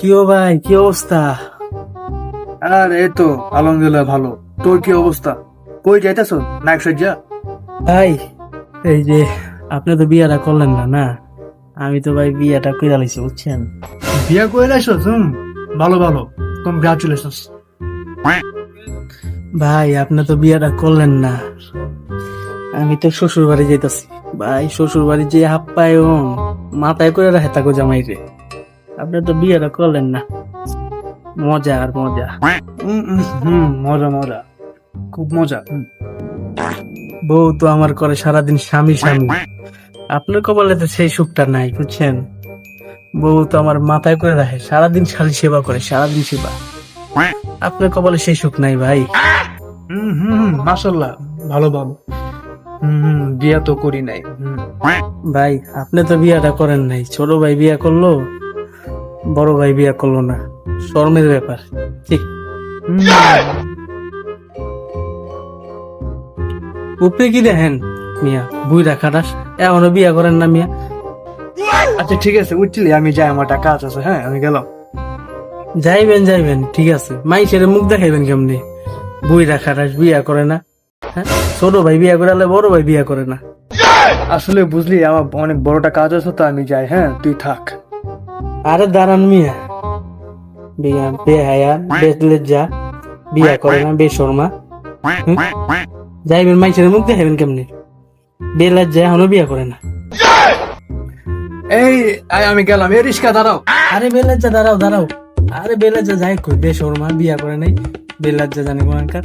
কি ও ভাই, কি অবস্থা? আর এই তো আলহামদুলিল্লাহ ভালো। তোর কি অবস্থা? কই যাইতেছো নাইট সজ্জা? ভাই, এই যে আপনি তো বিয়াটা করলেন না না? আমি তো ভাই বিয়াটা কইরা লাইছি, বুঝছেন? বিয়া করে লাইছো? ভালো ভালো, কংগ্রাচুলেশনস। ভাই, আপনি তো বিয়াটা করলেন না। আমি তো শ্বশুর বাড়ি যাইতাছি। ভাই, শ্বশুর বাড়ি যে আপ্যায়ন মাথায় করে রাখে তাকে জামাই রে। আপনি তো বিয়াটা করলেন না। মজা আর মজা। মজা মজা, খুব মজা। বউ তো আমার করে সারাদিন স্বামী স্বামী। আপনার কপালে তো সেই সুখটা নাই, বুঝছেন? বউ তো আমার মাথায় করে রাখে, সারাদিন খালি সেবা করে, সারাদিন সেবা। আপনার কপালে সেই সুখ নাই ভাই। মাশাল্লাহ, ভালো ভালো। বিয়া তো করি নাই। ভাই, আপনি তো বিয়াটা করেন নাই, ছোট ভাই বিয়া করলো, বড় ভাই বিয়া করলো না। শরমের ব্যাপার। ঠিক। উপরে কি দেখেন মিয়া, বুইরা খাটাস, এখনো বিয়া করেন না মিয়া? আচ্ছা ঠিক আছে, উঠছিলি, আমি যাই, আমার একটা কাজ আছে। হ্যাঁ, আমি গেলাম। যাইবেন যাইবেন, ঠিক আছে। মাইসের মুখ দেখাইবেন কেমনি? বুইরা খাটাস, বিয়া করে না। হ্যাঁ, ছোট ভাই বিয়া করে আলে, বড় ভাই বিয়া করে না। আসলে বুঝলি, আমার অনেক বড়টা কাজ আছে, তো আমি যাই। হ্যাঁ, তুই থাক। আরে দাঁড়ান মিয়া, বিয়া বেহায়া বেলজ্জা, বিয়া করে না, বেশর্মা। যাইবেন, মাইসের মুখ দেখাইবেন কেমনি? বেলজ্জা এখনো বিয়া করে না। আমি গেলাম। এই রিস্কা দাঁড়াও। আরে বেলজ্জা দাঁড়াও দাঁড়াও। আরে বেলজ্জা যাই কই, বেশর্মা বিয়া করে নাই, বেলজ্জা জানি কোনকার।